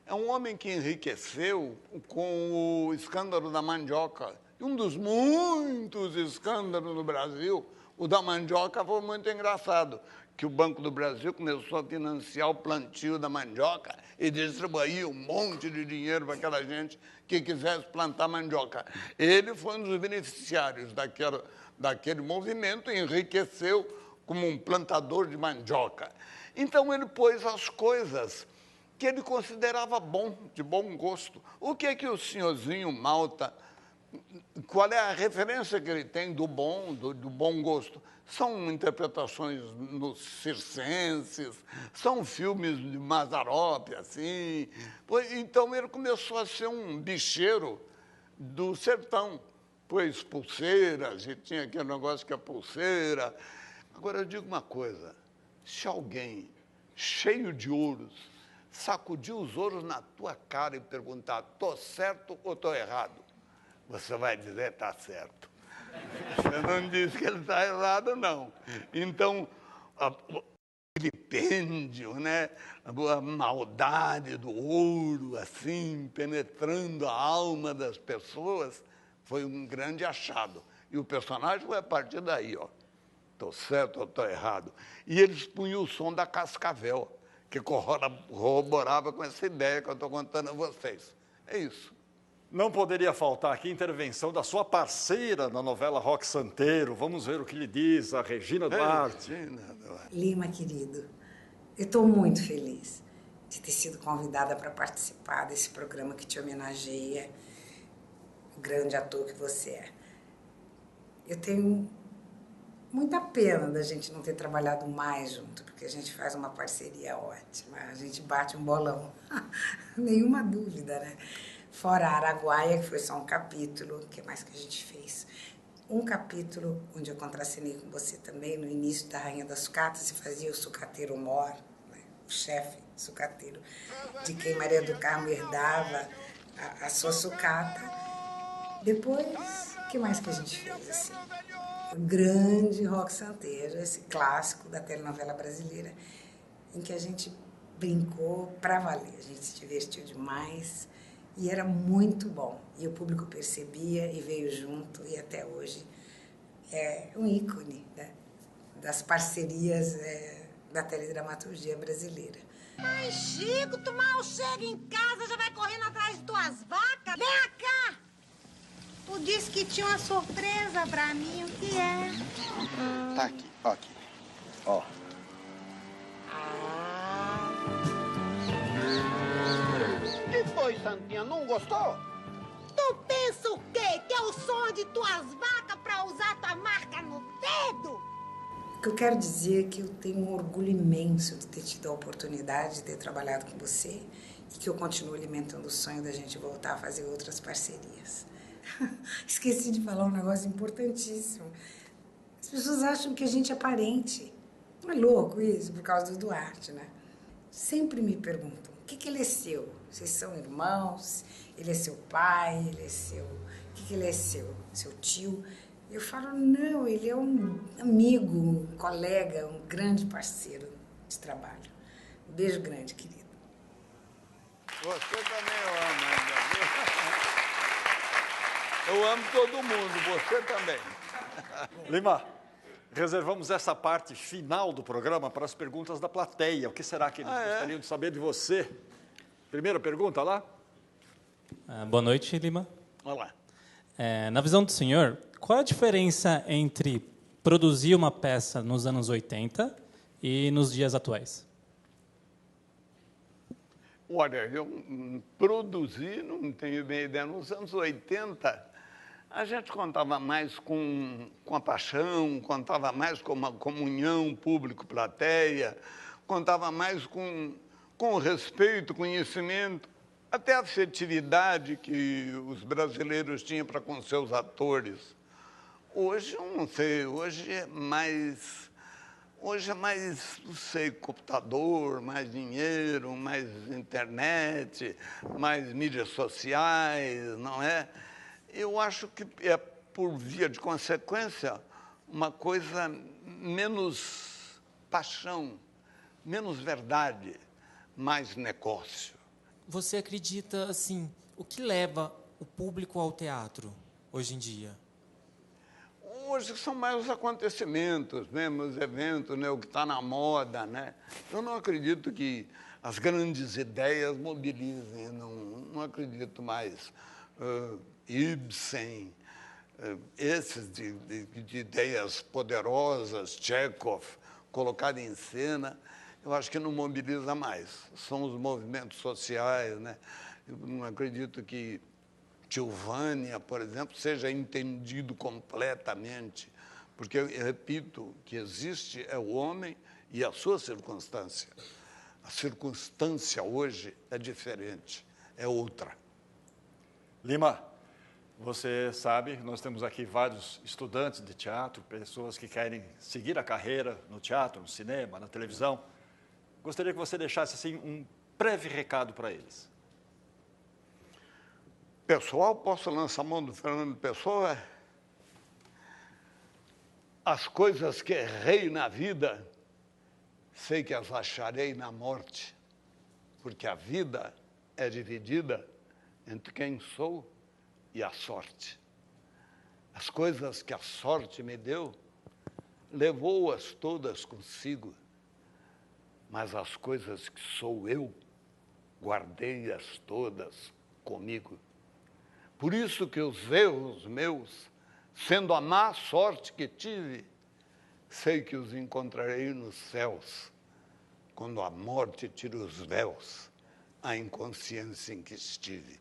É um homem que enriqueceu com o escândalo da mandioca. Um dos muitos escândalos no Brasil, o da mandioca foi muito engraçado, que o Banco do Brasil começou a financiar o plantio da mandioca e distribuir um monte de dinheiro para aquela gente que quisesse plantar mandioca. Ele foi um dos beneficiários daquele movimento e enriqueceu como um plantador de mandioca. Então ele pôs as coisas que ele considerava de bom gosto. O que é que o senhorzinho Malta, qual é a referência que ele tem do bom gosto? São interpretações nos circenses, são filmes de Mazzaropi, assim. Então ele começou a ser um bicheiro do sertão, pôs pulseiras, e tinha aquele negócio que é pulseira. Agora eu digo uma coisa, se alguém cheio de ouros sacudir os ouros na tua cara e perguntar, tô certo ou tô errado? Você vai dizer, tá certo. Você não diz que ele está errado, não. Então, o vilipêndio, né? A maldade do ouro, assim, penetrando a alma das pessoas, foi um grande achado. E o personagem foi a partir daí, ó. Tô certo ou tô errado? E eles punham o som da cascavel, que corroborava com essa ideia que eu estou contando a vocês. É isso. Não poderia faltar aqui a intervenção da sua parceira na novela Roque Santeiro. Vamos ver o que lhe diz a Regina Duarte. Lima, querido, eu estou muito feliz de ter sido convidada para participar desse programa que te homenageia, o grande ator que você é. Eu tenho muita pena da gente não ter trabalhado mais junto, porque a gente faz uma parceria ótima, a gente bate um bolão, nenhuma dúvida, né? Fora a Araguaia, que foi só um capítulo, o que mais que a gente fez? Um capítulo onde eu contracenei com você também, no início da Rainha das Sucatas, e fazia o sucateiro Mor, né? O chefe sucateiro, de quem Maria do Carmo herdava a sua sucata. Depois, o que mais que a gente fez, assim? O grande Roque Santeiro, esse clássico da telenovela brasileira, em que a gente brincou pra valer, a gente se divertiu demais e era muito bom. E o público percebia e veio junto, e até hoje é um ícone, né, das parcerias da teledramaturgia brasileira. Ai, Chico, tu mal chega em casa, já vai correndo atrás de tuas vacas. Vem cá! Tu disse que tinha uma surpresa pra mim, o que é? Tá aqui, ó aqui. Ó. Que foi, Santinha? Não gostou? Tu pensa o quê? Que é o som de tuas vacas pra usar tua marca no dedo? O que eu quero dizer é que eu tenho um orgulho imenso de ter tido a oportunidade de ter trabalhado com você e que eu continuo alimentando o sonho da gente voltar a fazer outras parcerias. Esqueci de falar um negócio importantíssimo. As pessoas acham que a gente é parente. Não é louco isso, por causa do Duarte, né? Sempre me perguntam, o que ele é seu? Vocês são irmãos? Ele é seu pai? Ele é seu... O que ele é seu? Seu tio? Eu falo, não, ele é um amigo, um colega, um grande parceiro de trabalho. Um beijo grande, querido. Você também eu amo, ainda. Eu amo todo mundo, você também. Lima, reservamos essa parte final do programa para as perguntas da plateia. O que será que eles gostariam de saber de você? Primeira pergunta lá. Boa noite, Lima. Olá. Na visão do senhor, qual a diferença entre produzir uma peça nos anos 80 e nos dias atuais? Olha, eu produzi, não tenho bem ideia, nos anos 80, a gente contava mais com a paixão, contava mais com uma comunhão público-plateia, contava mais com respeito, conhecimento, até a afetividade que os brasileiros tinham para com seus atores. Hoje, eu não sei, hoje é mais, não sei, computador, mais dinheiro, mais internet, mais mídias sociais, não é? Eu acho que é, por via de consequência, uma coisa menos paixão, menos verdade, mais negócio. Você acredita, assim, o que leva o público ao teatro hoje em dia? Hoje são mais os acontecimentos, mesmo os eventos, né, o que está na moda, né? Eu não acredito que as grandes ideias mobilizem, não acredito mais. Ibsen, esses de ideias poderosas, Chekhov, colocado em cena, eu acho que não mobiliza mais. São os movimentos sociais, né? Eu não acredito que Tio Vânia, por exemplo, seja entendido completamente, porque, eu repito, o que existe é o homem e a sua circunstância. A circunstância hoje é diferente, é outra. Lima, você sabe, nós temos aqui vários estudantes de teatro, pessoas que querem seguir a carreira no teatro, no cinema, na televisão. Gostaria que você deixasse assim um breve recado para eles. Pessoal, posso lançar a mão do Fernando Pessoa? As coisas que errei na vida, sei que as acharei na morte, porque a vida é dividida entre quem sou e a sorte. As coisas que a sorte me deu, levou-as todas consigo, mas as coisas que sou eu, guardei-as todas comigo. Por isso que os erros meus, sendo a má sorte que tive, sei que os encontrarei nos céus, quando a morte tira os véus, a inconsciência em que estive.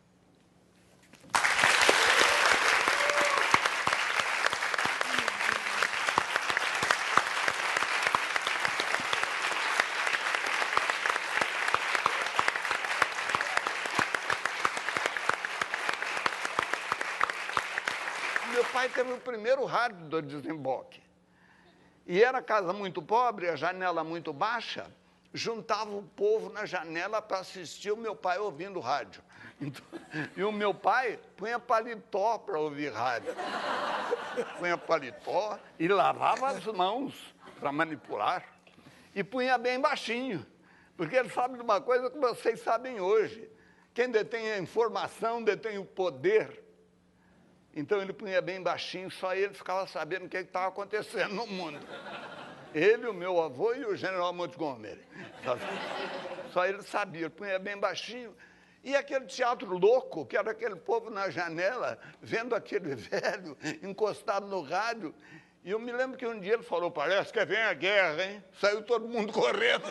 pai teve o primeiro rádio do Desemboque. E era casa muito pobre, a janela muito baixa, juntava o povo na janela para assistir o meu pai ouvindo rádio. Então, e o meu pai punha paletó para ouvir rádio. Punha paletó e lavava as mãos para manipular. E punha bem baixinho, porque ele sabe de uma coisa que vocês sabem hoje. Quem detém a informação detém o poder. Então ele punha bem baixinho, só ele ficava sabendo o que estava acontecendo no mundo. Ele, o meu avô e o general Montgomery. Só ele sabia, ele punha bem baixinho. E aquele teatro louco, que era aquele povo na janela, vendo aquele velho encostado no rádio. E eu me lembro que um dia ele falou, parece que vem a guerra, hein? Saiu todo mundo correndo.